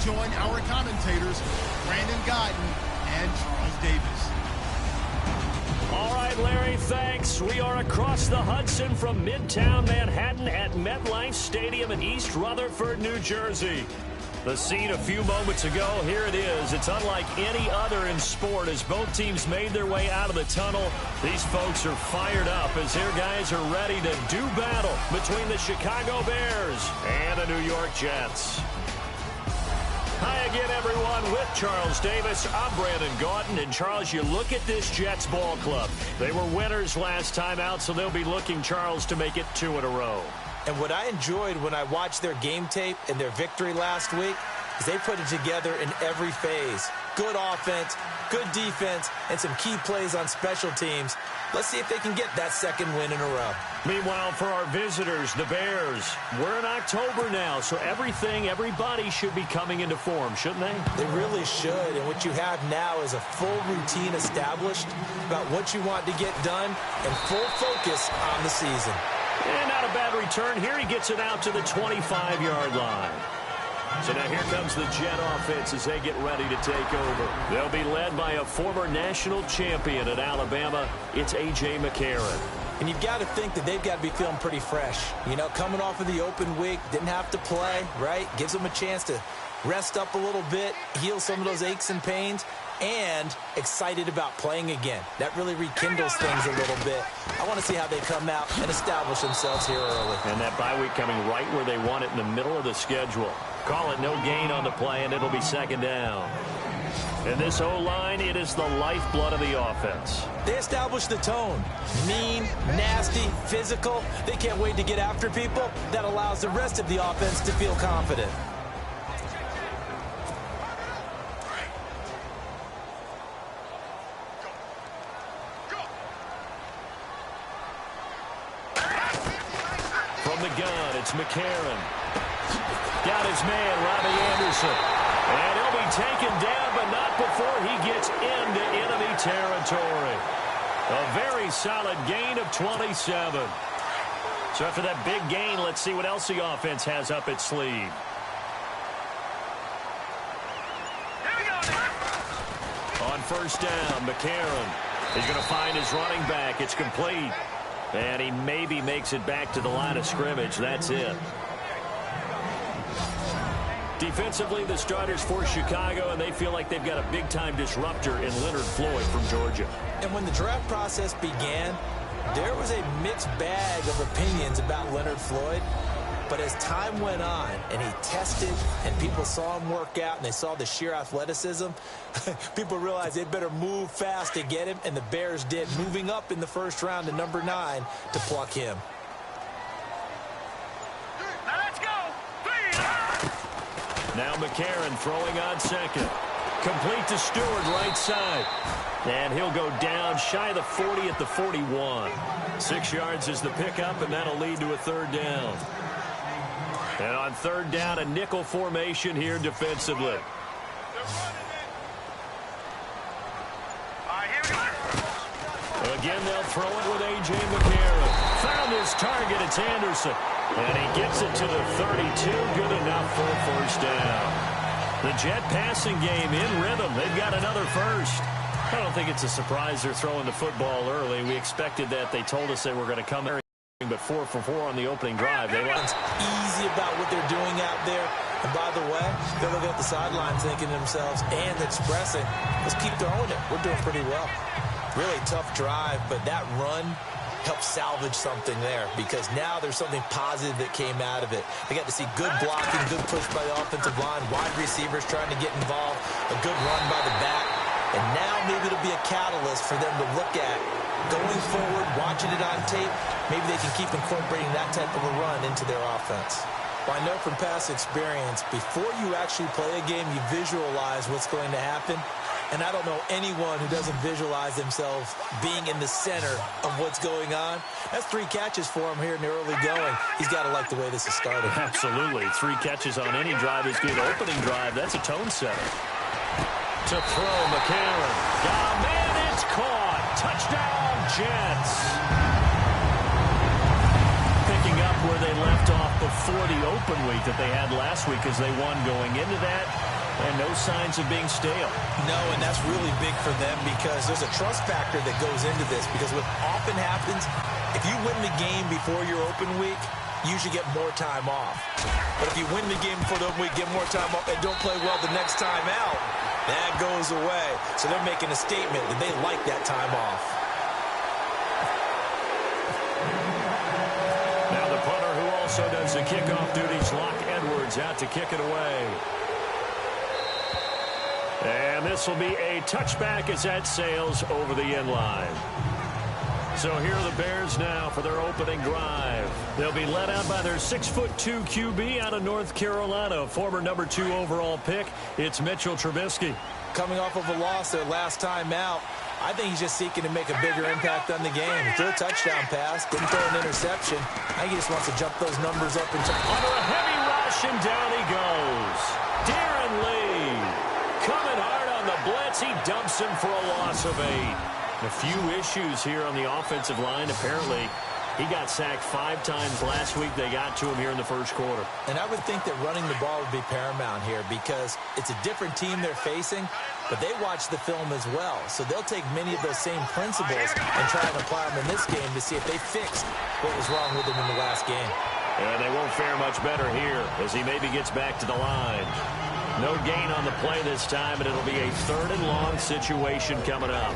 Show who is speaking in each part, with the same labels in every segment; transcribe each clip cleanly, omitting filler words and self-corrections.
Speaker 1: join our commentators, Brandon Guyton and Charles Davis.
Speaker 2: All right, Larry, thanks. We are across the Hudson from Midtown Manhattan at MetLife Stadium in East Rutherford, New Jersey. The scene a few moments ago, here it is. It's unlike any other in sport as both teams made their way out of the tunnel. These folks are fired up as their guys are ready to do battle between the Chicago Bears and the New York Jets. Hi again, everyone, with Charles Davis. I'm Brandon Guyton. And, Charles, you look at this Jets ball club. They were winners last time out, so they'll be looking, Charles, to make it 2 in a row.
Speaker 3: And what I enjoyed when I watched their game tape and their victory last week is they put it together in every phase. Good offense, good defense, and some key plays on special teams. Let's see if they can get that second win in a row.
Speaker 2: Meanwhile, for our visitors, the Bears, we're in October now, so everybody should be coming into form, shouldn't they?
Speaker 3: They really should, and what you have now is a full routine established about what you want to get done and full focus on the season.
Speaker 2: And not a bad return here. He gets it out to the 25-yard line. So now here comes the Jet offense as they get ready to take over. They'll be led by a former national champion at Alabama. It's A.J. McCarron.
Speaker 3: And you've got to think that they've got to be feeling pretty fresh. You know, coming off of the open week, didn't have to play, right? Gives them a chance to rest up a little bit, heal some of those aches and pains, and excited about playing again. That really rekindles things a little bit. I want to see how they come out and establish themselves here early.
Speaker 2: And that bye week coming right where they want it in the middle of the schedule. Call it no gain on the play, and it'll be second down. And this O-line, it is the lifeblood of the offense.
Speaker 3: They establish the tone. Mean, nasty, physical. They can't wait to get after people. That allows the rest of the offense to feel confident.
Speaker 2: From the gun, it's McCarron. Got his man, Robbie Anderson. And he'll be taken down, but not before he gets into enemy territory. A very solid gain of 27. So after that big gain, let's see what else the offense has up its sleeve. On first down, McCarron is going to find his running back. It's complete. And he maybe makes it back to the line of scrimmage. That's it. Defensively, the starters for Chicago, and they feel like they've got a big-time disruptor in Leonard Floyd from Georgia.
Speaker 3: And when the draft process began, there was a mixed bag of opinions about Leonard Floyd. But as time went on and he tested and people saw him work out and they saw the sheer athleticism, people realized they better move fast to get him, and the Bears did, moving up in the first round to number 9 to pluck him.
Speaker 2: Now McCarron throwing on second. Complete to Stewart, right side. And he'll go down shy of the 40 at the 41. 6 yards is the pickup, and that'll lead to a third down. And on third down, a nickel formation here defensively. Again, they'll throw it with A.J. McCarron. Found his target. It's Anderson. And he gets it to the 32. Good enough for a first down. The Jet passing game in rhythm. They've got another first. I don't think it's a surprise they're throwing the football early. We expected that. They told us they were going to come there. But 4 for 4 on the opening drive. They lost.
Speaker 3: Easy about what they're doing out there. And by the way, they're looking at the sidelines thinking to themselves and expressing, let's keep throwing it. We're doing pretty well. Really tough drive, but that run helped salvage something there, because now there's something positive that came out of it. They got to see good blocking, good push by the offensive line, wide receivers trying to get involved, a good run by the back, and now maybe it'll be a catalyst for them to look at going forward, watching it on tape. Maybe they can keep incorporating that type of a run into their offense. Well, I know from past experience, before you actually play a game, you visualize what's going to happen. And I don't know anyone who doesn't visualize themselves being in the center of what's going on. That's 3 catches for him here in the early going. He's got to like the way this is started.
Speaker 2: Absolutely. 3 catches on any drive is good. Opening drive, that's a tone setter. To throw, McCarron. Got a man, it's caught. Touchdown, Jets. Picking up where they left off before the open week that they had last week as they won going into that. And no signs of being stale.
Speaker 3: No, and that's really big for them because there's a trust factor that goes into this. Because what often happens, if you win the game before your open week, you usually get more time off. But if you win the game before the open week, get more time off, and don't play well the next time out, that goes away. So they're making a statement that they like that time off.
Speaker 2: Now the punter who also does the kickoff duties, Locke Edwards, out to kick it away. And this will be a touchback as that sails over the end line. So here are the Bears now for their opening drive. They'll be led out by their 6'2" QB out of North Carolina, former number 2 overall pick. It's Mitchell Trubisky.
Speaker 3: Coming off of a loss their last time out, I think he's just seeking to make a bigger impact on the game. He threw a touchdown pass, didn't throw an interception. I think he just wants to jump those numbers up and
Speaker 2: under a heavy rush, and down he goes. Darren Lee coming hard on the blitz. He dumps him for a loss of 8. A few issues here on the offensive line. Apparently, he got sacked 5 times last week. They got to him here in the first quarter.
Speaker 3: And I would think that running the ball would be paramount here because it's a different team they're facing, but they watch the film as well. So they'll take many of those same principles and try and apply them in this game to see if they fixed what was wrong with them in the last game.
Speaker 2: And they won't fare much better here as he maybe gets back to the line. No gain on the play this time, and it'll be a 3rd and long situation coming up.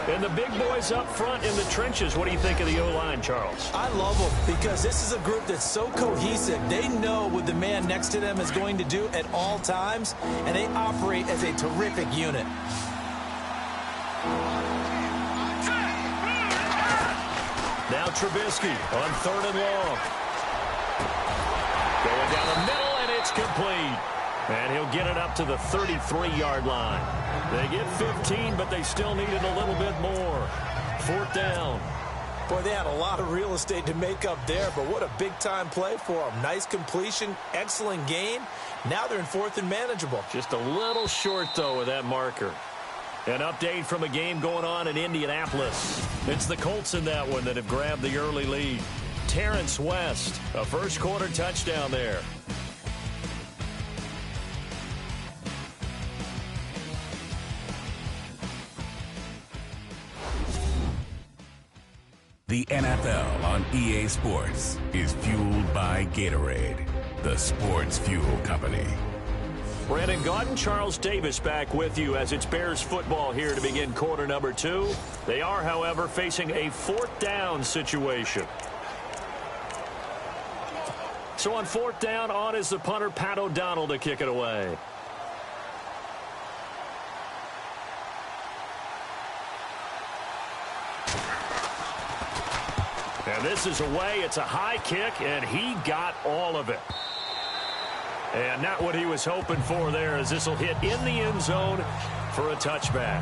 Speaker 2: And the big boys up front in the trenches. What do you think of the O-line, Charles?
Speaker 3: I love them because this is a group that's so cohesive. They know what the man next to them is going to do at all times, and they operate as a terrific unit.
Speaker 2: Now Trubisky on 3rd and long. Going down the middle, and it's complete. And he'll get it up to the 33-yard line. They get 15, but they still needed a little bit more. 4th down.
Speaker 3: Boy, they had a lot of real estate to make up there, but what a big-time play for them. Nice completion, excellent gain. Now they're in 4th and manageable.
Speaker 2: Just a little short, though, with that marker. An update from a game going on in Indianapolis. It's the Colts in that one that have grabbed the early lead. Terrence West, a first-quarter touchdown there.
Speaker 4: The NFL on EA Sports is fueled by Gatorade, the sports fuel company.
Speaker 2: Brandon Gaudin, Charles Davis back with you as it's Bears football here to begin quarter number 2. They are, however, facing a 4th down situation. So on 4th down, on is the punter, Pat O'Donnell, to kick it away. And this is away. It's a high kick, and he got all of it. And not what he was hoping for there, as this will hit in the end zone for a touchback.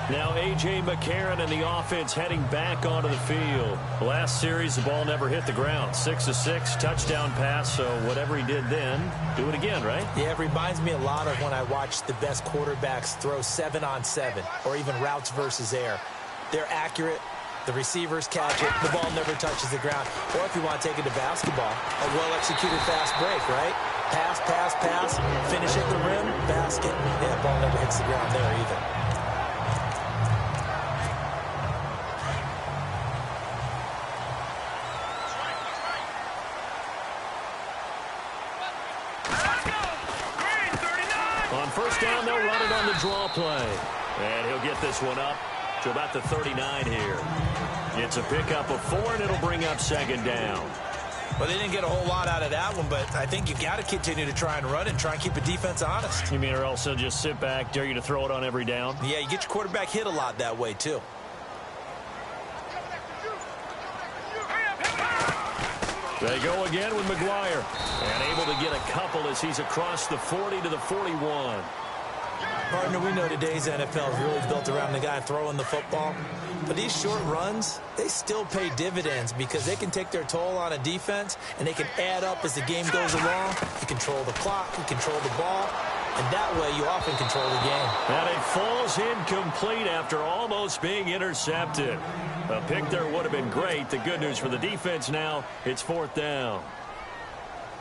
Speaker 2: Now A.J. McCarron and the offense heading back onto the field. Last series, the ball never hit the ground. 6 of 6, touchdown pass, so whatever he did then, do it again, right?
Speaker 3: Yeah, it reminds me a lot of when I watched the best quarterbacks throw 7-on-7 or even routes versus air. They're accurate. The receivers catch it. The ball never touches the ground. Or if you want to take it to basketball, a well-executed fast break, right? Pass, pass, pass. Finish at the rim. Basket. Yeah, ball never hits the ground there either.
Speaker 2: On 1st down, they'll run it on the draw play. And he'll get this one up to about the 39 here. It's a pickup of 4, and it'll bring up 2nd down.
Speaker 3: Well, they didn't get a whole lot out of that one, but I think you've got to continue to try and run and try and keep the defense honest.
Speaker 2: You mean or else they'll just sit back, dare you to throw it on every down?
Speaker 3: Yeah, you get your quarterback hit a lot that way, too.
Speaker 2: They go again with McGuire. And able to get a couple as he's across the 40 to the 41.
Speaker 3: Partner, we know today's NFL is really built around the guy throwing the football. But these short runs, they still pay dividends because they can take their toll on a defense and they can add up as the game goes along. You control the clock, you control the ball, and that way you often control the game.
Speaker 2: And it falls incomplete after almost being intercepted. A pick there would have been great. The good news for the defense now, it's 4th down.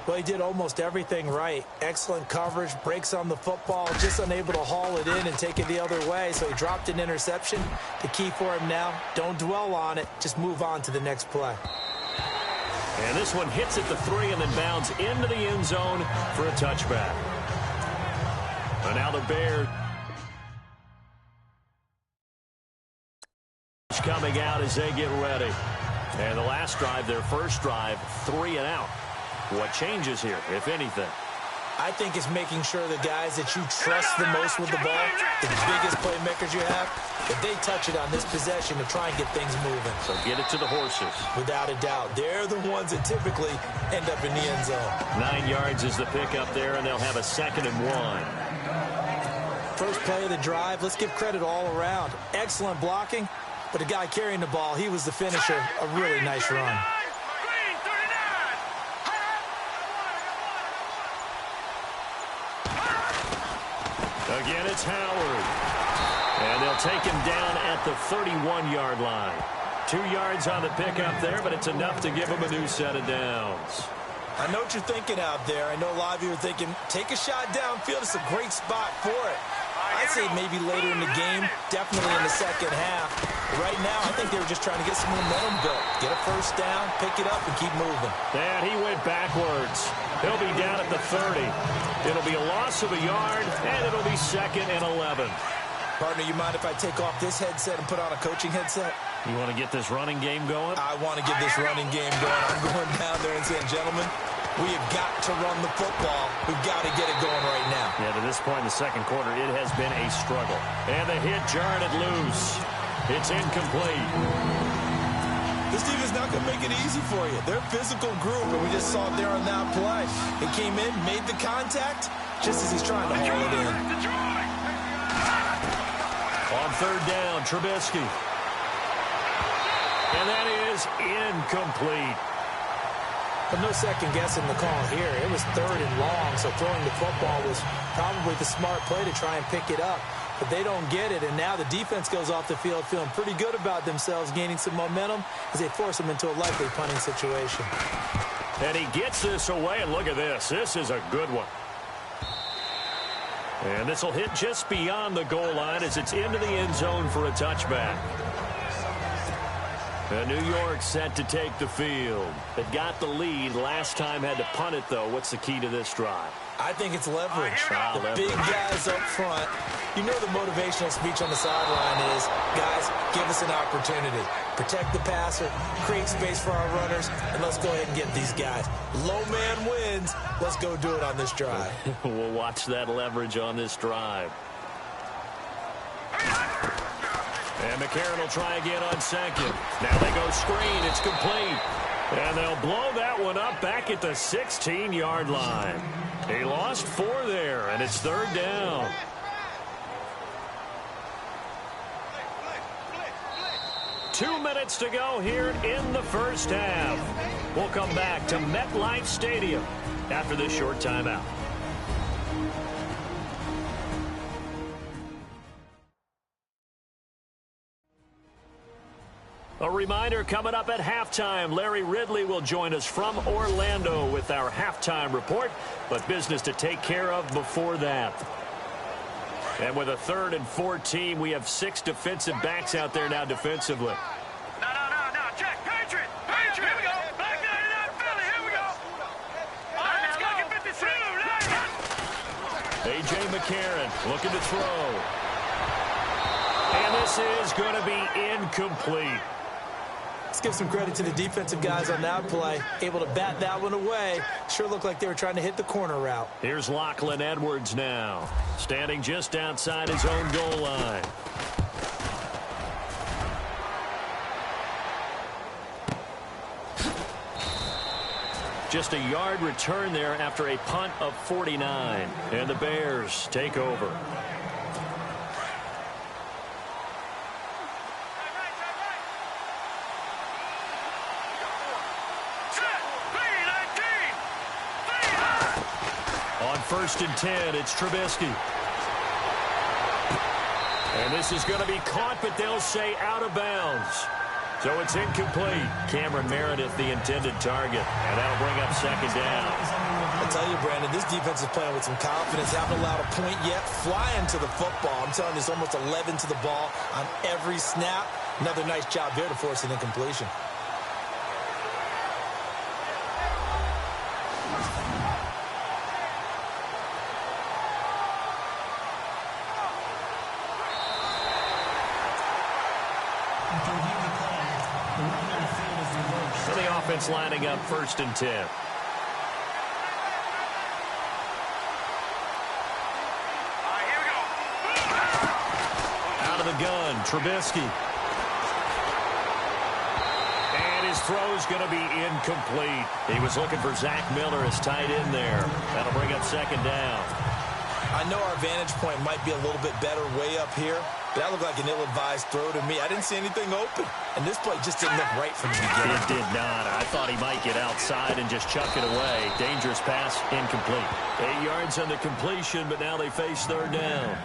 Speaker 3: Well, he did almost everything right. Excellent coverage, breaks on the football, just unable to haul it in and take it the other way. So he dropped an interception. The key for him now, don't dwell on it. Just move on to the next play.
Speaker 2: And this one hits at the 3 and then bounds into the end zone for a touchback. And now the Bears coming out as they get ready. And the last drive, their first drive, 3 and out. What changes here, if anything?
Speaker 3: I think it's making sure the guys that you trust the most with the ball, the biggest playmakers you have, if they touch it on this possession to try and get things moving.
Speaker 2: So get it to the horses.
Speaker 3: Without a doubt. They're the ones that typically end up in the end zone.
Speaker 2: 9 yards is the pickup there, and they'll have a 2nd and 1.
Speaker 3: First play of the drive, let's give credit all around. Excellent blocking, but the guy carrying the ball, he was the finisher. A really nice run.
Speaker 2: Again, it's Howard. And they'll take him down at the 31-yard line. 2 yards on the pickup there, but it's enough to give him a new set of downs.
Speaker 3: I know what you're thinking out there. I know a lot of you are thinking, take a shot downfield. It's a great spot for it. I'd say maybe later in the game, definitely in the second half. Right now, I think they were just trying to get some momentum built. Get a first down, pick it up, and keep moving.
Speaker 2: And he went backwards. He'll be down at the 30. It'll be a loss of a yard, and it'll be 2nd and 11.
Speaker 3: Partner, you mind if I take off this headset and put on a coaching headset?
Speaker 2: You want to get this running game going?
Speaker 3: I want to get this running game going. I'm going down there and saying, gentlemen, we have got to run the football. We've got to get it going right now.
Speaker 2: Yeah, to this point in the second quarter, it has been a struggle. And the hit jarred it loose. It's incomplete.
Speaker 3: This team is not going to make it easy for you. They're a physical group, and we just saw it there on that play. It came in, made the contact, just as he's trying to haul it in.
Speaker 2: On 3rd down, Trubisky. And that is incomplete.
Speaker 3: But no second guessing the call here. It was 3rd and long, so throwing the football was probably the smart play to try and pick it up. But they don't get it, and now the defense goes off the field feeling pretty good about themselves, gaining some momentum as they force them into a likely punting situation.
Speaker 2: And he gets this away, and look at this. This is a good one. And this will hit just beyond the goal line as it's into the end zone for a touchback. And New York set to take the field. They've got the lead. Last time had to punt it, though. What's the key to this drive?
Speaker 3: I think it's leverage.
Speaker 2: Leverage.
Speaker 3: Big guys up front. You know the motivational speech on the sideline is, guys, give us an opportunity. Protect the passer, create space for our runners, and let's go ahead and get these guys. Low man wins. Let's go do it on this drive.
Speaker 2: We'll watch that leverage on this drive. And McCarron will try again on 2nd. Now they go screen. It's complete. And they'll blow that one up back at the 16-yard line. He lost 4 there, and it's 3rd down. Two minutes to go here in the first half. We'll come back to MetLife Stadium after this short timeout. A reminder coming up at halftime. Larry Ridley will join us from Orlando with our halftime report, but business to take care of before that. And with a 3rd and 14, we have 6 defensive backs out there now defensively.
Speaker 5: No. Check. Patriot. Here we go. Black 99 Philly. Here we go. All right, let's go. Get 53.
Speaker 2: A.J. McCarron looking to throw. And this is going to be incomplete.
Speaker 3: Let's give some credit to the defensive guys on that play. Able to bat that one away. Sure looked like they were trying to hit the corner route.
Speaker 2: Here's Lachlan Edwards now, standing just outside his own goal line. Just a yard return there after a punt of 49. And the Bears take over. On 1st and 10, it's Trubisky. And this is going to be caught, but they'll say out of bounds. So it's incomplete. Cameron Meredith, the intended target. And that'll bring up second down.
Speaker 3: I tell you, Brandon, this defense is playing with some confidence. Haven't allowed a point yet. Flying to the football. I'm telling you, it's almost 11 to the ball on every snap. Another nice job there to force an incompletion.
Speaker 2: So the offense lining up 1st and 10. Out of the gun, Trubisky. And his throw's going to be incomplete. He was looking for Zach Miller as tight end there. That'll bring up second down.
Speaker 3: I know our vantage point might be a little bit better way up here, but that looked like an ill-advised throw to me. I didn't see anything open, and this play just didn't look right from the beginning.
Speaker 2: It did not. I thought he might get outside and just chuck it away. Dangerous pass, incomplete. 8 yards on the completion, but now they face 3rd down.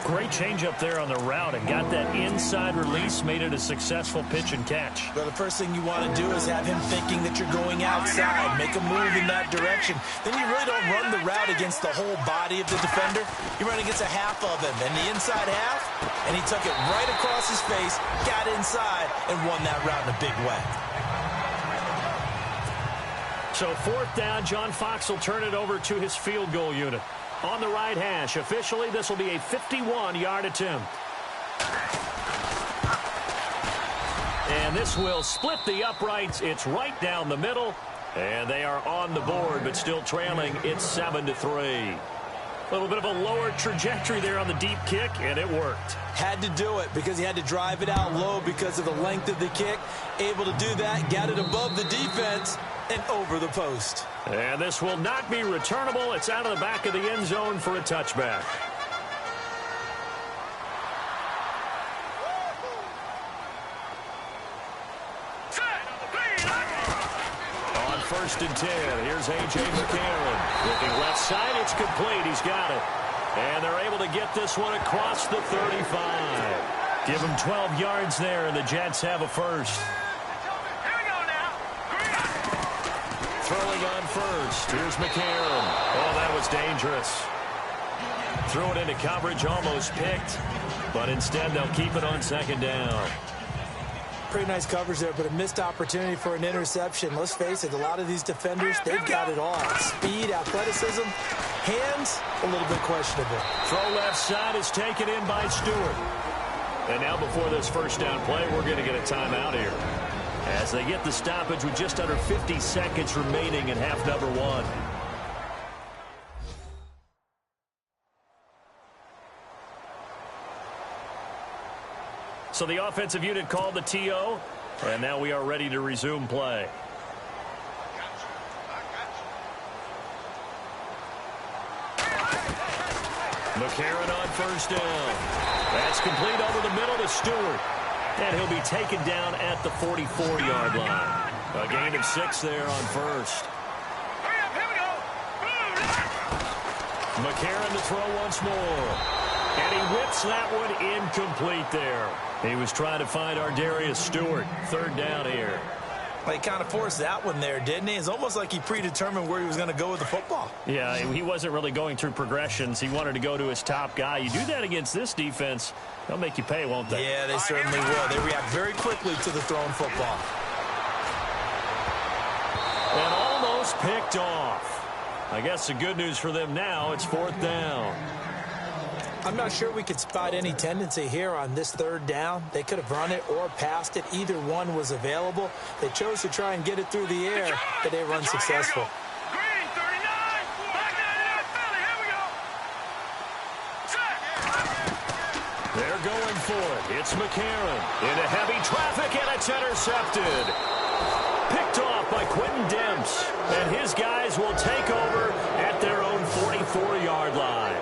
Speaker 2: Great change up there on the route and got that inside release, made it a successful pitch and catch.
Speaker 3: Well, the first thing you want to do is have him thinking that you're going outside, make a move in that direction. Then you really don't run the route against the whole body of the defender. You run against a half of him, and the inside half, and he took it right across his face, got inside, and won that route in a big way.
Speaker 2: So 4th down, John Fox will turn it over to his field goal unit. On the right hash, officially, this will be a 51-yard attempt. And this will split the uprights. It's right down the middle. And they are on the board, but still trailing. It's 7-3. A little bit of a lower trajectory there on the deep kick, and it worked.
Speaker 3: Had to do it because he had to drive it out low because of the length of the kick. Able to do that, got it above the defense and over the post.
Speaker 2: And this will not be returnable. It's out of the back of the end zone for a touchback. On 1st and 10, here's A.J. McCarron. Looking left side, it's complete. He's got it. And they're able to get this one across the 35. Give him 12 yards there, and the Jets have a first. Throwing on first. Here's McCarron. Oh, that was dangerous. Threw it into coverage, almost picked. But instead, they'll keep it on 2nd down.
Speaker 3: Pretty nice coverage there, but a missed opportunity for an interception. Let's face it, a lot of these defenders, they've got it all. Speed, athleticism, hands, a little bit questionable.
Speaker 2: Throw left side is taken in by Stewart. And now before this 1st down play, we're going to get a timeout here, as they get the stoppage with just under 50 seconds remaining in half number 1. So the offensive unit called the TO, and now we are ready to resume play. McCarron on 1st down. That's complete over the middle to Stewart. And he'll be taken down at the 44-yard line. A gain of 6 there on 1st. McCarron to throw once more. And he whips that one incomplete there. He was trying to find Ardarius Stewart. 3rd down here.
Speaker 3: Well, he kind of forced that one there, didn't he? It's almost like he predetermined where he was going to go with the football.
Speaker 2: Yeah, he wasn't really going through progressions. He wanted to go to his top guy. You do that against this defense, they'll make you pay, won't they?
Speaker 3: Yeah, they certainly will. They react very quickly to the thrown football.
Speaker 2: And almost picked off. I guess the good news for them now, it's 4th down.
Speaker 3: I'm not sure we could spot any tendency here on this 3rd down. They could have run it or passed it. Either one was available. They chose to try and get it through the air, but they were unsuccessful.
Speaker 5: Green, 39. Back 99, Philly. Here we go.
Speaker 2: They're going for it. It's McCarron. Into heavy traffic, and it's intercepted. Picked off by Quentin Demps. And his guys will take over at their own 44-yard line.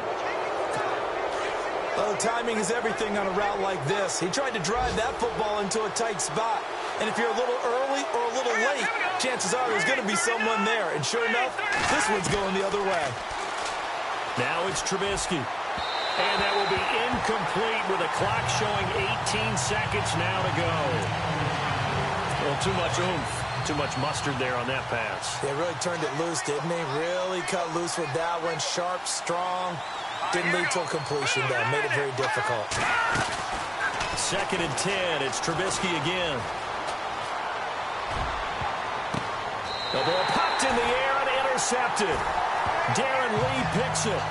Speaker 3: Well, timing is everything on a route like this. He tried to drive that football into a tight spot. And if you're a little early or a little late, chances are there's going to be someone there. And sure enough, this one's going the other way.
Speaker 2: Now it's Trubisky. And that will be incomplete with a clock showing 18 seconds now to go. Well, too much oomph. Too much mustard there on that pass.
Speaker 3: They really turned it loose, didn't they? Really cut loose with that one. Sharp, strong. Didn't lead to a completion, though. Made it very difficult.
Speaker 2: 2nd and 10. It's Trubisky again. The ball popped in the air and intercepted. Darren Lee picks it.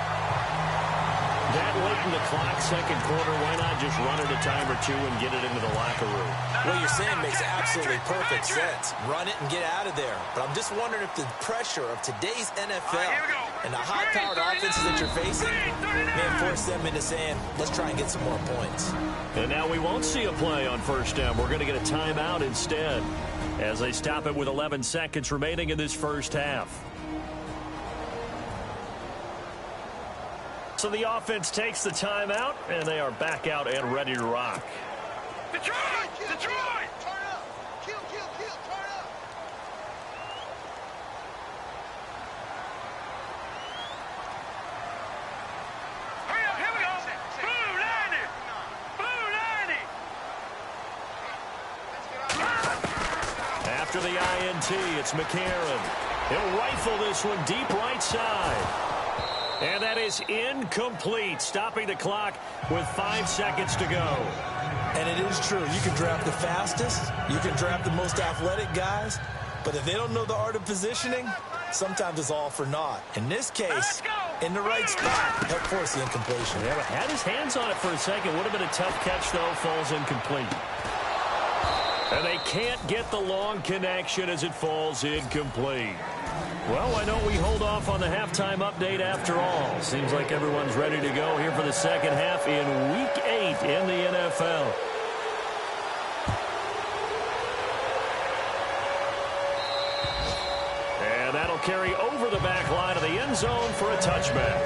Speaker 2: That late in the clock, 2nd quarter, why not just run it a time or two and get it into the locker room?
Speaker 3: What you're saying makes absolutely perfect sense. Run it and get out of there. But I'm just wondering if the pressure of today's NFL and the high-powered offenses that you're facing may force them into saying, let's try and get some more points.
Speaker 2: And now we won't see a play on 1st down. We're going to get a timeout instead as they stop it with 11 seconds remaining in this 1st half. So the offense takes the timeout, and they are back out and ready to rock.
Speaker 5: Detroit! Detroit!
Speaker 1: Turn up. Kill, turn up.
Speaker 5: Hurry up, here we go. Blue 90. Blue 90.
Speaker 2: After the INT, it's McCarron. He'll rifle this one deep right side. And that is incomplete, stopping the clock with 5 seconds to go.
Speaker 3: And it is true. You can draft the fastest. You can draft the most athletic guys. But if they don't know the art of positioning, sometimes it's all for naught. In this case, in the right spot, help force the incompletion.
Speaker 2: Yeah, but had his hands on it for a second. Would have been a tough catch, though. Falls incomplete. And they can't get the long connection as it falls incomplete. Well, why don't we hold off on the halftime update after all? Seems like everyone's ready to go here for the 2nd half in Week 8 in the NFL. And that'll carry over the back line of the end zone for a touchback.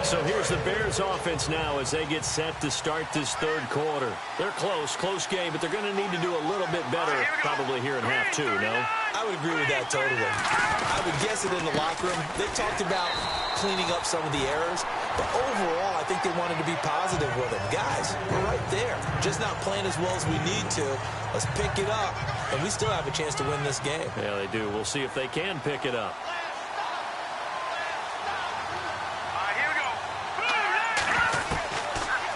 Speaker 2: So here's the Bears offense now as they get set to start this 3rd quarter. They're close game, but they're going to need to do a little bit better probably here in half 2, no?
Speaker 3: I would agree with that totally. I would guess it in the locker room. They talked about cleaning up some of the errors, but overall, I think they wanted to be positive with them. Guys, we're right there. Just not playing as well as we need to. Let's pick it up, and we still have a chance to win this game.
Speaker 2: Yeah, they do. We'll see if they can pick it up.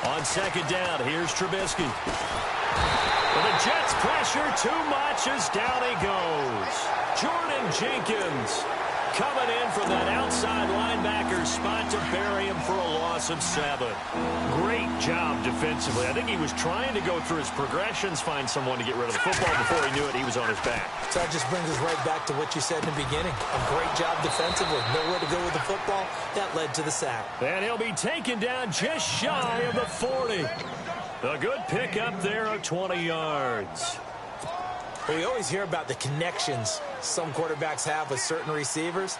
Speaker 2: On 2nd down, here's Trubisky. Well, the Jets pressure too much as down he goes. Jordan Jenkins coming in from that outside linebacker spot to bury him for a loss of 7. Great job defensively. I think he was trying to go through his progressions, find someone to get rid of the football. Before he knew it, he was on his back.
Speaker 3: So that just brings us right back to what you said in the beginning. A great job defensively. Nowhere to go with the football. That led to the sack.
Speaker 2: And he'll be taken down just shy of the 40. A good pickup there of 20 yards.
Speaker 3: Well, we always hear about the connections some quarterbacks have with certain receivers.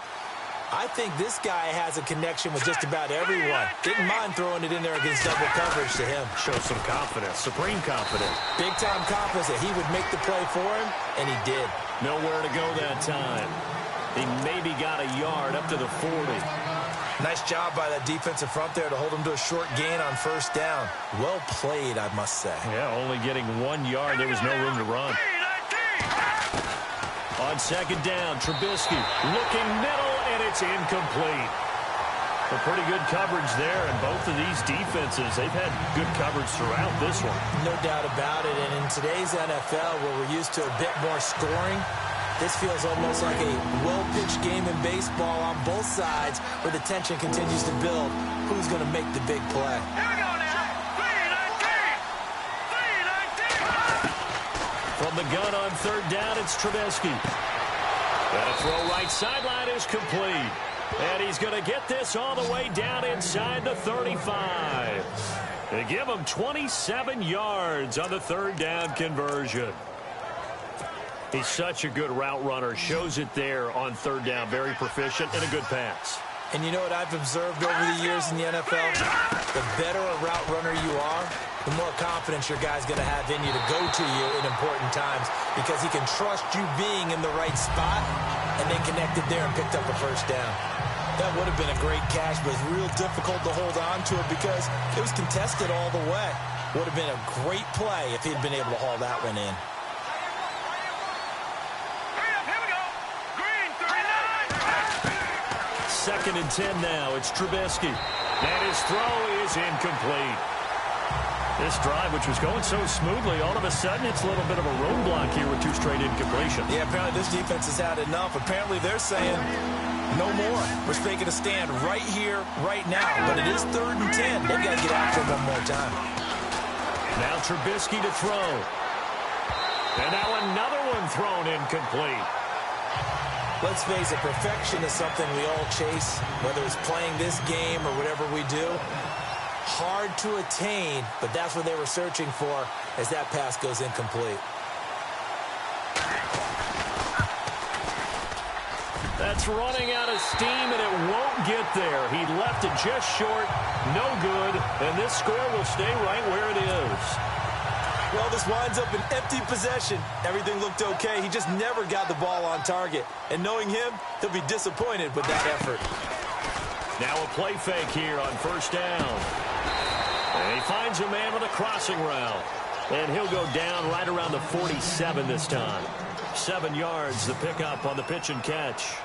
Speaker 3: I think this guy has a connection with just about everyone. Didn't mind throwing it in there against double coverage to him.
Speaker 2: Shows some confidence, supreme confidence.
Speaker 3: Big-time confidence that he would make the play for him, and he did.
Speaker 2: Nowhere to go that time. He maybe got a yard up to the 40.
Speaker 3: Nice job by that defensive front there to hold him to a short gain on 1st down. Well played, I must say.
Speaker 2: Yeah, only getting 1 yard. There was no room to run. On 2nd down, Trubisky looking middle, and it's incomplete. A pretty good coverage there, and both of these defenses, they've had good coverage throughout this one.
Speaker 3: No doubt about it, and in today's NFL, where we're used to a bit more scoring, this feels almost like a well-pitched game in baseball on both sides where the tension continues to build. Who's going to make the big play?
Speaker 5: Here we go now. 3-19.
Speaker 2: From the gun on 3rd down, it's Trubisky. And a throw right sideline is complete. And he's going to get this all the way down inside the 35. They give him 27 yards on the 3rd down conversion. He's such a good route runner. Shows it there on 3rd down. Very proficient and a good pass.
Speaker 3: And you know what I've observed over the years in the NFL? The better a route runner you are, the more confidence your guy's going to have in you to go to you in important times because he can trust you being in the right spot and then connected there and picked up a 1st down. That would have been a great catch, but it's real difficult to hold on to it because it was contested all the way. Would have been a great play if he'd been able to haul that one in.
Speaker 5: Here we go. Green, 39.
Speaker 2: Second and 10 now. It's Trubisky. And his throw is incomplete. This drive, which was going so smoothly, all of a sudden it's a little bit of a roadblock here with 2 straight incompletions.
Speaker 3: Yeah, apparently this defense has had enough. Apparently they're saying no more. We're making a stand right here, right now. But it is 3rd and 10. They've got to get after him one more time.
Speaker 2: Now Trubisky to throw. And now another one thrown incomplete.
Speaker 3: Let's face it, perfection is something we all chase, whether it's playing this game or whatever we do. Hard to attain, but that's what they were searching for as that pass goes incomplete.
Speaker 2: That's running out of steam, and it won't get there. He left it just short, no good, and this score will stay right where it is.
Speaker 3: Well, this winds up an empty possession. Everything looked okay. He just never got the ball on target. And knowing him, he'll be disappointed with that effort.
Speaker 2: Now a play fake here on first down. And he finds a man with a crossing route. And he'll go down right around the 47 this time. 7 yards, the pickup on the pitch and catch.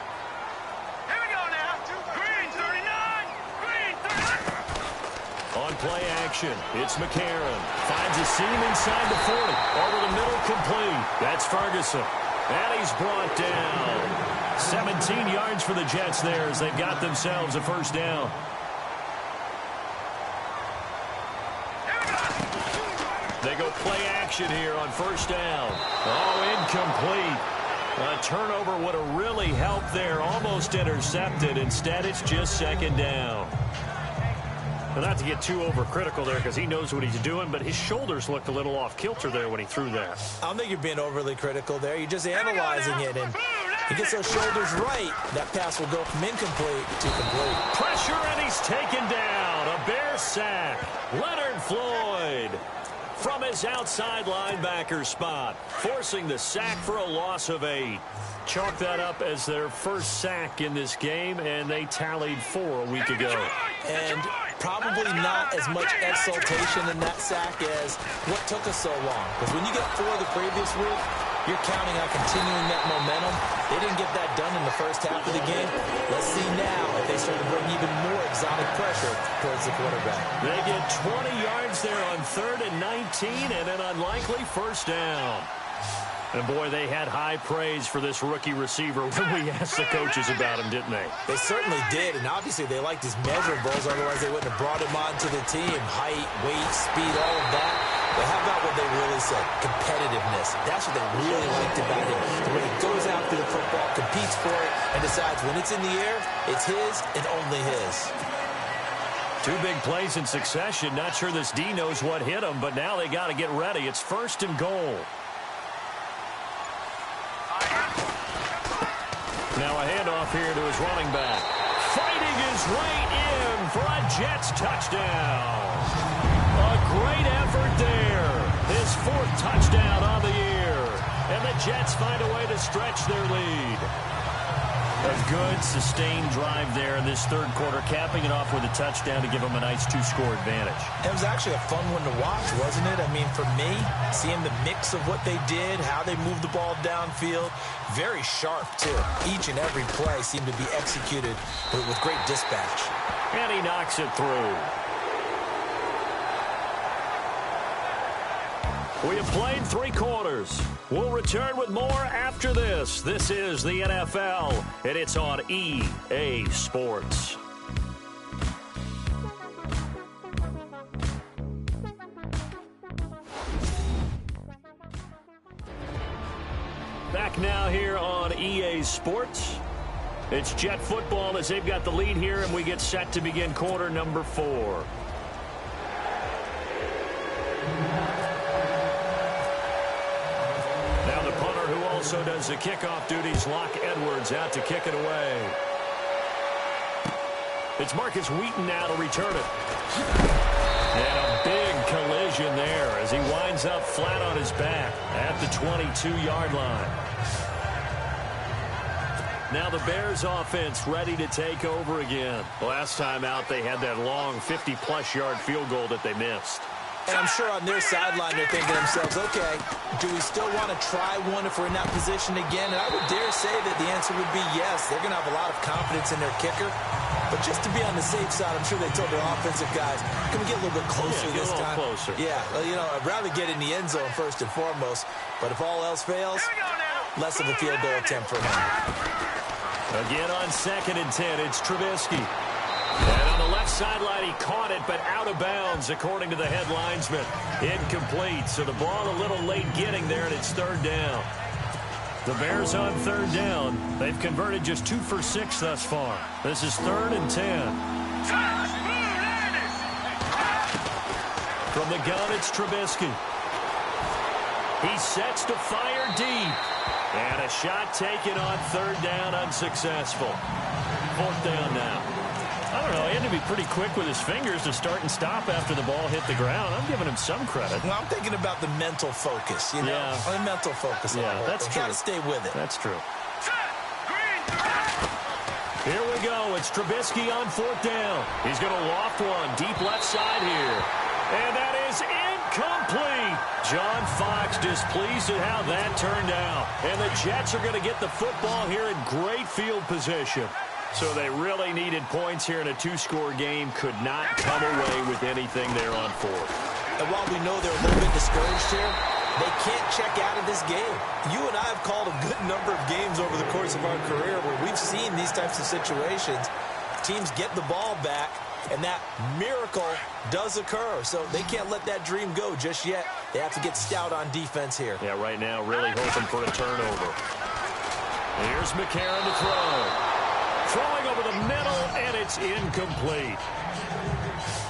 Speaker 5: Here we go now. Green, 39. Green, 39.
Speaker 2: On play action, it's McCarron. Finds a seam inside the 40. Over the middle, complete. That's Ferguson. And he's brought down. 17 yards for the Jets there as they've got themselves a first down. They go play action here on first down. Oh, incomplete. A turnover would have really helped there. Almost intercepted. Instead, it's just second down. Well, not to get too overcritical there because he knows what he's doing, but his shoulders looked a little off kilter there when he threw that.
Speaker 3: I don't think you're being overly critical there. You're just analyzing it, and he gets those shoulders right. That pass will go from incomplete to complete.
Speaker 2: Pressure, and he's taken down. A Bear sack. Leonard Floyd from his outside linebacker spot, forcing the sack for a loss of 8. Chalk that up as their first sack in this game, and they tallied 4 a week ago.
Speaker 3: And probably not as much exultation in that sack as what took us so long. Because when you get 4 the previous week, you're counting on continuing that momentum. They didn't get that done in the first half of the game. Let's see now if they start to bring even more exotic pressure towards the quarterback.
Speaker 2: They get 20 yards there on 3rd and 19 and an unlikely first down. And, boy, they had high praise for this rookie receiver when we asked the coaches about him, didn't they?
Speaker 3: They certainly did, and obviously they liked his measurables. Otherwise, they wouldn't have brought him onto the team. Height, weight, speed, all of that. But how about what they really said? Competitiveness. That's what they really liked about him. When he goes after the football, competes for it, and decides when it's in the air, it's his and only his.
Speaker 2: 2 big plays in succession. Not sure this D knows what hit him, but now they got to get ready. It's 1st and goal. Now a handoff here to his running back. Fighting his way in for a Jets touchdown. A great effort there. His 4th touchdown on the year. And the Jets find a way to stretch their lead. A good, sustained drive there in this 3rd quarter, capping it off with a touchdown to give them a nice 2-score advantage.
Speaker 3: It was actually a fun one to watch, wasn't it? I mean, for me, seeing the mix of what they did, how they moved the ball downfield, very sharp, too. Each and every play seemed to be executed with great dispatch.
Speaker 2: And he knocks it through. We have played 3 quarters. We'll return with more after this. This is the NFL, and it's on EA Sports. Back now here on EA Sports. It's Jet football as they've got the lead here, and we get set to begin quarter number 4. Also does the kickoff duties. Locke Edwards out to kick it away. It's Marcus Wheaton now to return it. And a big collision there as he winds up flat on his back at the 22-yard line. Now the Bears offense ready to take over again. Last time out they had that long 50-plus yard field goal that they missed.
Speaker 3: And I'm sure on their sideline they're thinking to themselves, okay, do we still want to try one if we're in that position again? And I would dare say that the answer would be yes. They're going to have a lot of confidence in their kicker. But just to be on the safe side, I'm sure they told their offensive guys, can we get a little bit closer this time?
Speaker 2: Closer.
Speaker 3: Yeah, well, you know, I'd rather get in the end zone first and foremost. But if all else fails, less of a field goal attempt for him.
Speaker 2: Again on 2nd and 10, it's Trubisky. And on the left sideline, he caught it, but out of bounds, according to the head linesman. Incomplete, so the ball a little late getting there, and it's 3rd down. The Bears on 3rd down. They've converted just 2 for 6 thus far. This is 3rd and 10. From the gun, it's Trubisky. He sets to fire deep. And a shot taken on 3rd down, unsuccessful. 4th down now. I don't know. He had to be pretty quick with his fingers to start and stop after the ball hit the ground. I'm giving him some credit.
Speaker 3: Well, I'm thinking about the mental focus, you know?
Speaker 2: Yeah.
Speaker 3: The mental focus.
Speaker 2: Yeah, that's true.
Speaker 3: Got to stay with it.
Speaker 2: That's true. Here we go. It's Trubisky on 4th down. He's going to loft one deep left side here. And that is incomplete. John Fox displeased at how that turned out. And the Jets are going to get the football here in great field position. So they really needed points here in a 2-score game. Could not come away with anything there on 4th.
Speaker 3: And while we know they're a little bit discouraged here, they can't check out of this game. You and I have called a good number of games over the course of our career where we've seen these types of situations. Teams get the ball back, and that miracle does occur. So they can't let that dream go just yet. They have to get stout on defense here.
Speaker 2: Yeah, right now really hoping for a turnover. Here's McCarron to throw. Throwing over the middle, and it's incomplete.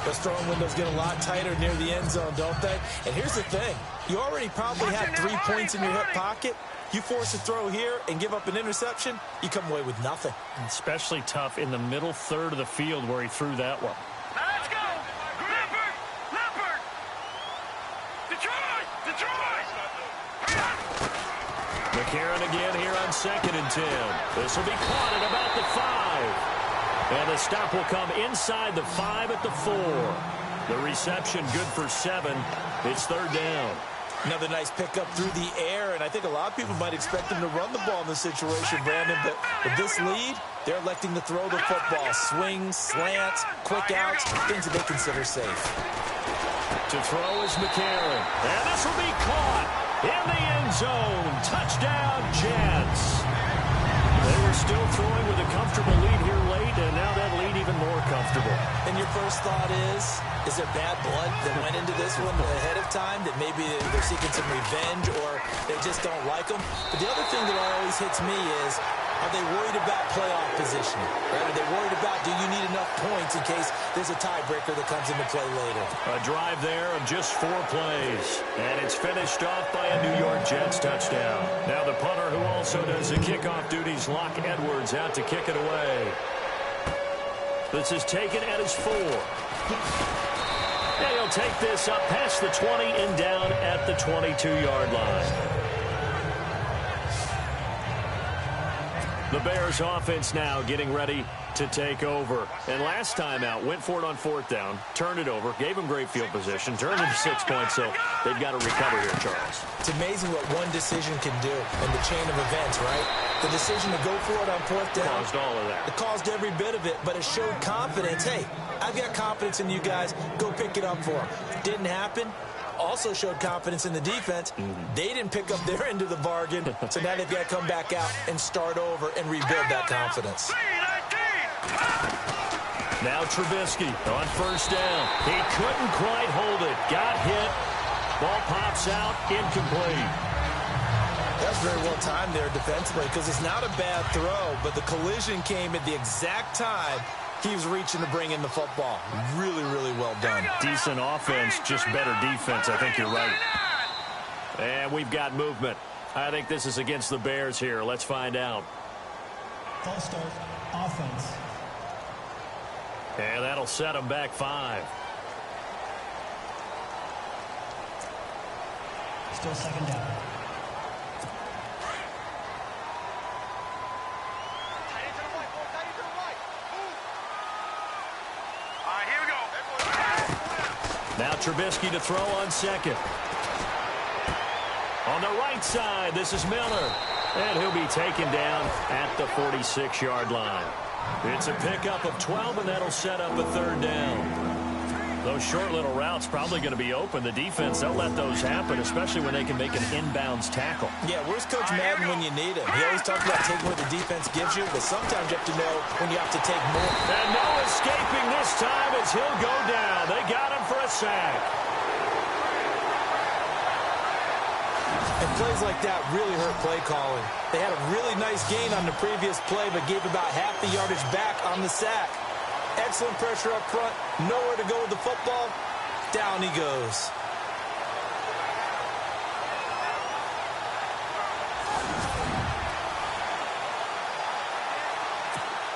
Speaker 3: Those throwing windows get a lot tighter near the end zone, don't they? And here's the thing. You already probably have 3 points in your hip pocket. You force a throw here and give up an interception, you come away with nothing.
Speaker 2: Especially tough in the middle third of the field where he threw that one.
Speaker 5: Now let's go. Leopard. Detroit.
Speaker 2: McCarron again here on 2nd and 10. This will be caught at about the 5. And the stop will come inside the 5 at the 4. The reception good for 7. It's 3rd down.
Speaker 3: Another nice pickup through the air, and I think a lot of people might expect them to run the ball in this situation, Brandon, but with this lead, they're electing to throw the football. Swings, slants, quick outs, things that they consider safe.
Speaker 2: To throw is McCarron. And this will be caught in the end zone. Touchdown, Jets. They were still throwing with a comfortable lead here late, and now that lead even more comfortable.
Speaker 3: And your first thought is there bad blood that went into this one ahead of time, that maybe they're seeking some revenge or they just don't like them? But the other thing that always hits me is, are they worried about playoff positioning? Right? Are they worried about, do you need enough points in case there's a tiebreaker that comes into play later?
Speaker 2: A drive there of just 4 plays. And it's finished off by a New York Jets touchdown. Now the punter who also does the kickoff duties, Locke Edwards, out to kick it away. This is taken at his 4. And he'll take this up past the 20 and down at the 22-yard line. The Bears offense now getting ready to take over. And last time out, went for it on 4th down, turned it over, gave him great field position, turned into 6 points, so they've got to recover here, Charles.
Speaker 3: It's amazing what one decision can do in the chain of events, right? The decision to go for it on 4th down.
Speaker 2: Caused all of that.
Speaker 3: It caused every bit of it, but it showed confidence. Hey, I've got confidence in you guys. Go pick it up for them. Didn't happen. Also showed confidence in the defense. They didn't pick up their end of the bargain, so now they've got to come back out and start over and rebuild that confidence.
Speaker 2: Now Trubisky on 1st down. He couldn't quite hold it. Got hit. Ball pops out. Incomplete.
Speaker 3: That's very well timed there defensively because it's not a bad throw, but the collision came at the exact time he was reaching to bring in the football. Really, really well done.
Speaker 2: Decent offense, just better defense. I think you're right. And we've got movement. I think this is against the Bears here. Let's find out.
Speaker 6: False start, offense.
Speaker 2: And that'll set them back 5.
Speaker 6: Still 2nd down.
Speaker 2: Now Trubisky to throw on second. On the right side, this is Miller. And he'll be taken down at the 46-yard line. It's a pickup of 12, and that'll set up a third down. Those short little routes probably going to be open. The defense, they'll let those happen, especially when they can make an inbounds tackle.
Speaker 3: Yeah, where's Coach Madden when you need him? He always talks about taking what the defense gives you, but sometimes you have to know when you have to take more.
Speaker 2: And no escaping this time as he'll go down. They got him for a sack.
Speaker 3: And plays like that really hurt play calling. They had a really nice gain on the previous play, but gave about half the yardage back on the sack. Excellent pressure up front. Nowhere to go with the football. Down he goes.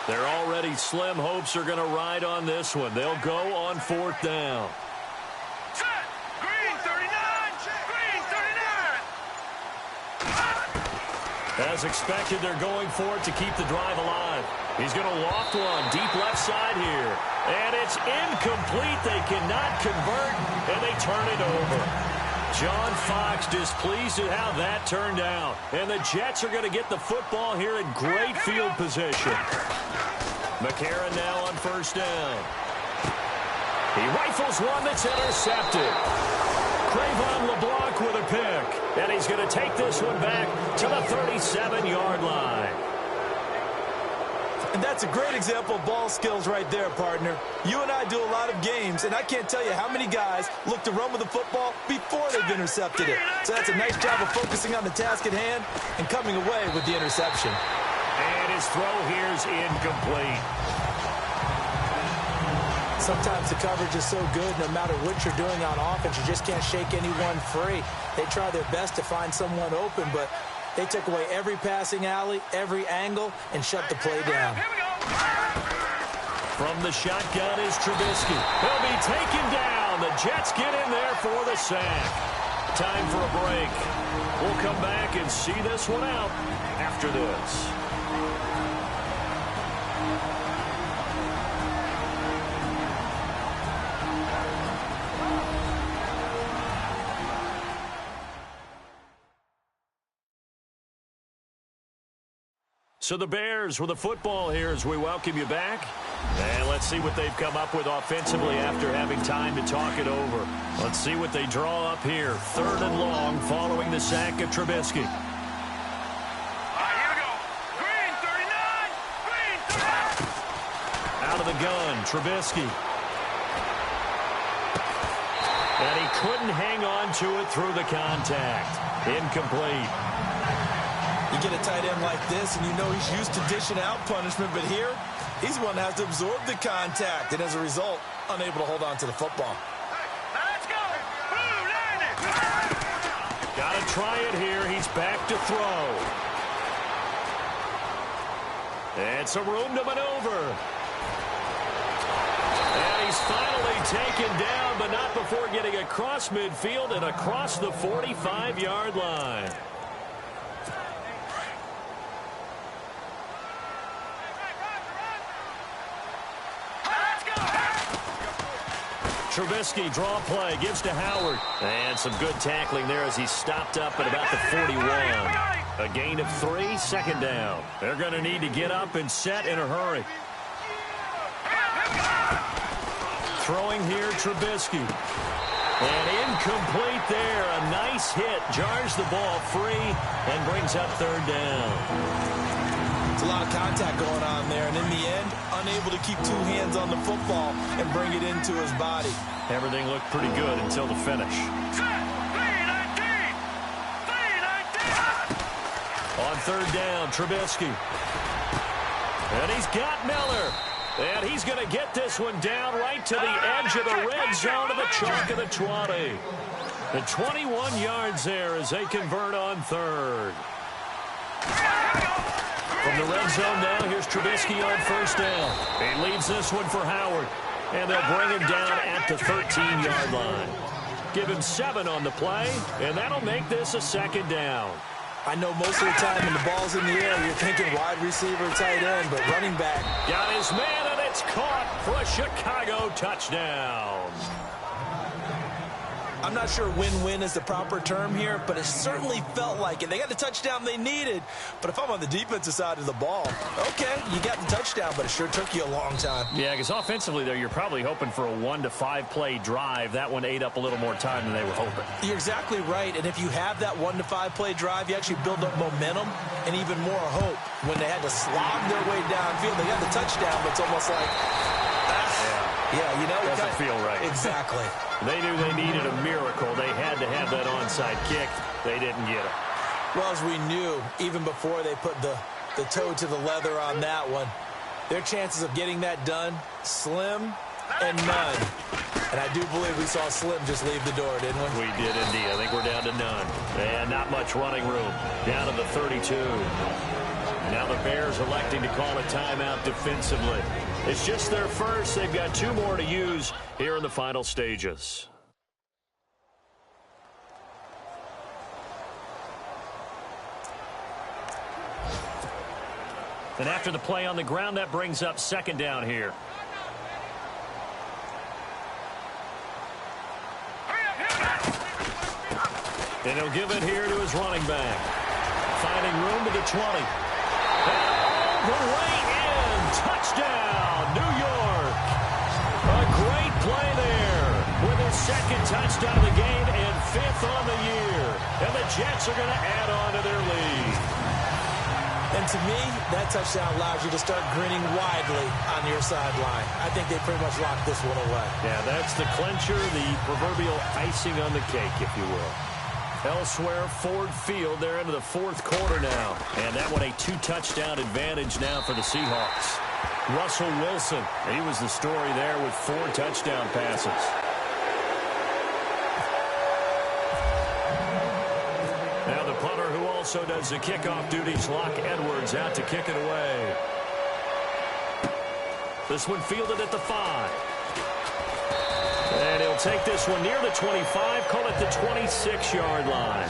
Speaker 2: They're already slim hopes are going to ride on this one. They'll go on fourth down.
Speaker 5: Set. Green 39. Green 39.
Speaker 2: As expected, they're going for it to keep the drive alive. He's going to loft one deep left side here. And it's incomplete. They cannot convert, and they turn it over. John Fox displeased at how that turned out. And the Jets are going to get the football here in great field position. McCarron now on first down. He rifles one that's intercepted. Trayvon LeBlanc with a pick. And he's going to take this one back to the 37-yard line.
Speaker 3: And that's a great example of ball skills right there, partner. You and I do a lot of games, and I can't tell you how many guys look to run with the football before they've intercepted it. So that's a nice job of focusing on the task at hand and coming away with the interception.
Speaker 2: And his throw here's incomplete.
Speaker 3: Sometimes the coverage is so good, no matter what you're doing on offense, you just can't shake anyone free. They try their best to find someone open, but they took away every passing alley, every angle, and shut the play down.
Speaker 2: From the shotgun is Trubisky. He'll be taken down. The Jets get in there for the sack. Time for a break. We'll come back and see this one out after this. So the Bears with the football here as we welcome you back. And let's see what they've come up with offensively after having time to talk it over. Let's see what they draw up here. 3rd and long following the sack of Trubisky.
Speaker 5: Here we go. Green 39. Green 39.
Speaker 2: Out of the gun, Trubisky. And he couldn't hang on to it through the contact. Incomplete.
Speaker 3: You get a tight end like this, and you know he's used to dishing out punishment, but here, he's one that has to absorb the contact, and as a result, unable to hold on to the football.
Speaker 5: Let's go. Blue 90.
Speaker 2: Got to try it here. He's back to throw. And some room to maneuver. And he's finally taken down, but not before getting across midfield and across the 45-yard line. Trubisky, draw play, gives to Howard. And some good tackling there as he stopped up at about the 41. A gain of 3, 2nd down. They're going to need to get up and set in a hurry. Throwing here, Trubisky. And incomplete there. A nice hit. Jars the ball free and brings up 3rd down.
Speaker 3: It's a lot of contact going on there, and in the end, unable to keep 2 hands on the football and bring it into his body.
Speaker 2: Everything looked pretty good until the finish. On 3rd down, Trubisky. And he's got Miller. And he's going to get this one down right to the edge of the red zone of the chalk of the 20. The 21 yards there as they convert on 3rd. From the red zone now, here's Trubisky on 1st down. He leads this one for Howard. And they'll bring him down at the 13-yard line. Give him 7 on the play, and that'll make this a 2nd down.
Speaker 3: I know most of the time when the ball's in the air, you're thinking wide receiver, tight end, but running back.
Speaker 2: Got his man, and it's caught for a Chicago touchdown.
Speaker 3: I'm not sure win-win is the proper term here, but it certainly felt like it. They got the touchdown they needed, but if I'm on the defensive side of the ball, okay, you got the touchdown, but it sure took you a long time.
Speaker 2: Yeah, because offensively there, you're probably hoping for a 1 to 5 play drive. That one ate up a little more time than they were hoping.
Speaker 3: You're exactly right, and if you have that 1 to 5 play drive, you actually build up momentum and even more hope. When they had to slog their way downfield, they got the touchdown, but it's almost like, yeah, you know, it
Speaker 2: doesn't feel right.
Speaker 3: Exactly.
Speaker 2: They knew they needed a miracle. They had to have that onside kick. They didn't get it.
Speaker 3: Well, as we knew, even before they put the toe to the leather on that one, their chances of getting that done, slim and none. And I do believe we saw Slim just leave the door, didn't we?
Speaker 2: We did indeed. I think we're down to none. And not much running room. Down to the 32. Now the Bears electing to call a timeout defensively. It's just their first. They've got 2 more to use here in the final stages. And after the play on the ground, that brings up second down here. And he'll give it here to his running back. Finding room to the 20. And all the way in. Touchdown, New York. A great play there with his second touchdown of the game and 5th on the year. And the Jets are going to add on to their lead.
Speaker 3: And to me, that touchdown allows you to start grinning widely on your sideline. I think they pretty much locked this one away.
Speaker 2: Yeah, that's the clincher, the proverbial icing on the cake, if you will. Elsewhere, Ford Field, they're into the 4th quarter now. And that one a 2-touchdown advantage now for the Seahawks. Russell Wilson, he was the story there with 4 touchdown passes. Now the punter who also does the kickoff duties, Locke Edwards, out to kick it away. This one fielded at the 5. And he'll take this one near the 25, call it the 26-yard line.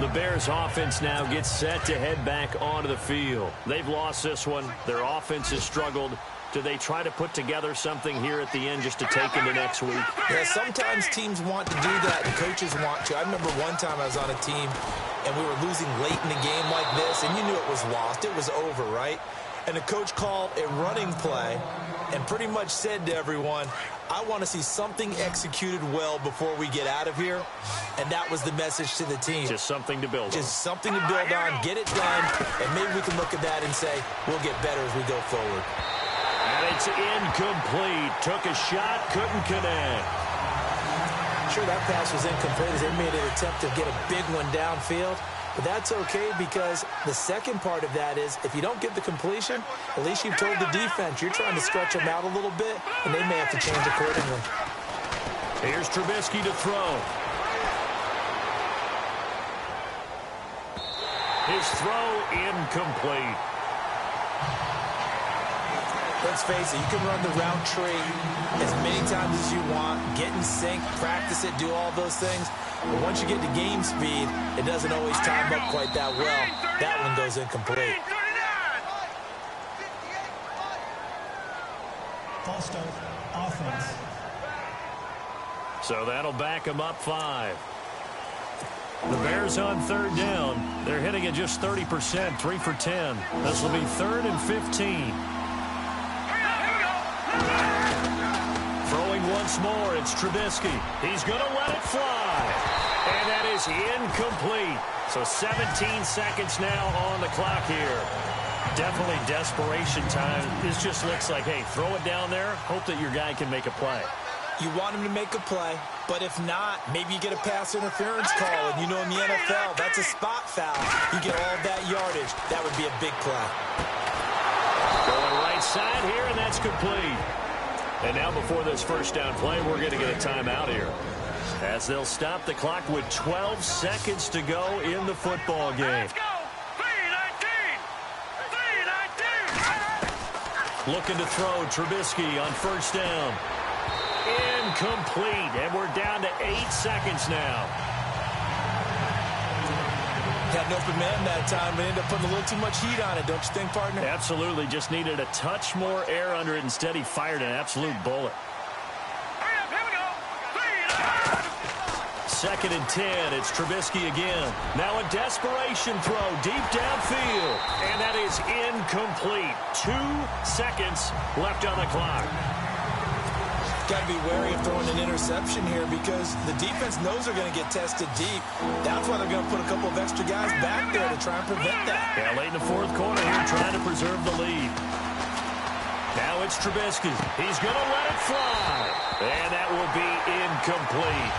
Speaker 2: The Bears offense now gets set to head back onto the field. They've lost this one. Their offense has struggled. Do they try to put together something here at the end just to take into next week?
Speaker 3: Yeah, sometimes teams want to do that and coaches want to. I remember one time I was on a team and we were losing late in the game like this, and you knew it was lost. It was over, right? And the coach called a running play and pretty much said to everyone, I want to see something executed well before we get out of here. And that was the message to the team.
Speaker 2: Just something to build on.
Speaker 3: Just something to build on, get it done, and maybe we can look at that and say, we'll get better as we go forward.
Speaker 2: And it's incomplete. Took a shot, couldn't connect.
Speaker 3: Sure, that pass was incomplete as they made an attempt to get a big one downfield. But that's okay because the second part of that is if you don't get the completion, at least you've told the defense you're trying to stretch them out a little bit, and they may have to change accordingly.
Speaker 2: Here's Trubisky to throw. His throw incomplete.
Speaker 3: Let's face it, you can run the route tree as many times as you want, get in sync, practice it, do all those things. But once you get to game speed, it doesn't always time up quite that well. That one goes incomplete.
Speaker 6: False start, offense.
Speaker 2: So that'll back them up 5. The Bears on 3rd down. They're hitting at just 30%, 3 for 10. This will be 3rd and 15. Throwing once more, it's Trubisky. He's going to let it fly. And that is incomplete. So 17 seconds now on the clock here. Definitely desperation time. This just looks like, hey, throw it down there. Hope that your guy can make a play.
Speaker 3: You want him to make a play, but if not, maybe you get a pass interference call. And you know in the NFL, that's a spot foul. You get all that yardage. That would be a big play.
Speaker 2: Going right side here, and that's complete. And now before this first down play, we're going to get a timeout here, as they'll stop the clock with 12 seconds to go in the football game.
Speaker 5: Let's go! 3-19! 3-19!
Speaker 2: Looking to throw, Trubisky on first down. Incomplete, and we're down to 8 seconds now.
Speaker 3: Had an open man that time, but ended up putting a little too much heat on it, don't you think, partner?
Speaker 2: Absolutely. Just needed a touch more air under it. Instead, he fired an absolute bullet.
Speaker 5: Hurry up, here we go.
Speaker 2: 2nd and 10. It's Trubisky again. Now a desperation throw deep downfield. And that is incomplete. 2 seconds left on the clock.
Speaker 3: Got to be wary of throwing an interception here because the defense knows they're going to get tested deep. That's why they're going to put a couple of extra guys back there to try and prevent that.
Speaker 2: Yeah, late in the 4th quarter here, trying to preserve the lead. Now it's Trubisky. He's going to let it fly. And that will be incomplete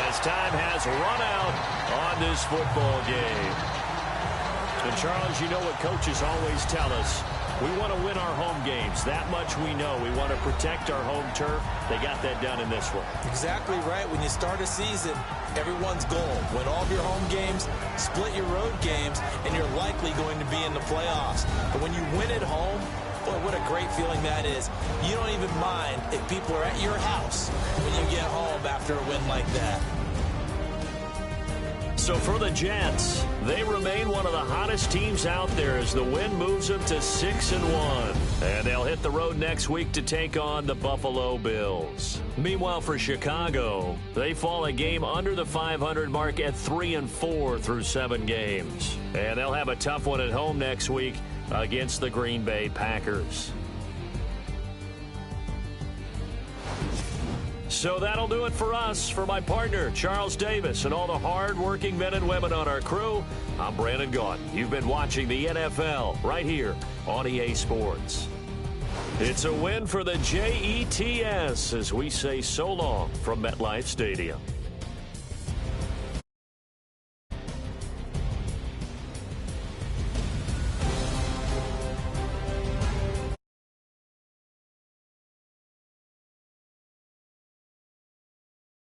Speaker 2: as time has run out on this football game. And Charles, you know what coaches always tell us. We want to win our home games. That much we know. We want to protect our home turf. They got that done in this one.
Speaker 3: Exactly right. When you start a season, everyone's goal. Win all of your home games, split your road games, and you're likely going to be in the playoffs. But when you win at home, boy, what a great feeling that is. You don't even mind if people are at your house when you get home after a win like that.
Speaker 2: So for the Jets, they remain one of the hottest teams out there as the win moves them to 6-1. And they'll hit the road next week to take on the Buffalo Bills. Meanwhile, for Chicago, they fall a game under the 500 mark at 3-4 through 7 games. And they'll have a tough one at home next week against the Green Bay Packers. So that'll do it for us. For my partner, Charles Davis, and all the hard-working men and women on our crew, I'm Brandon Gaudin. You've been watching the NFL right here on EA Sports. It's a win for the Jets as we say so long from MetLife Stadium.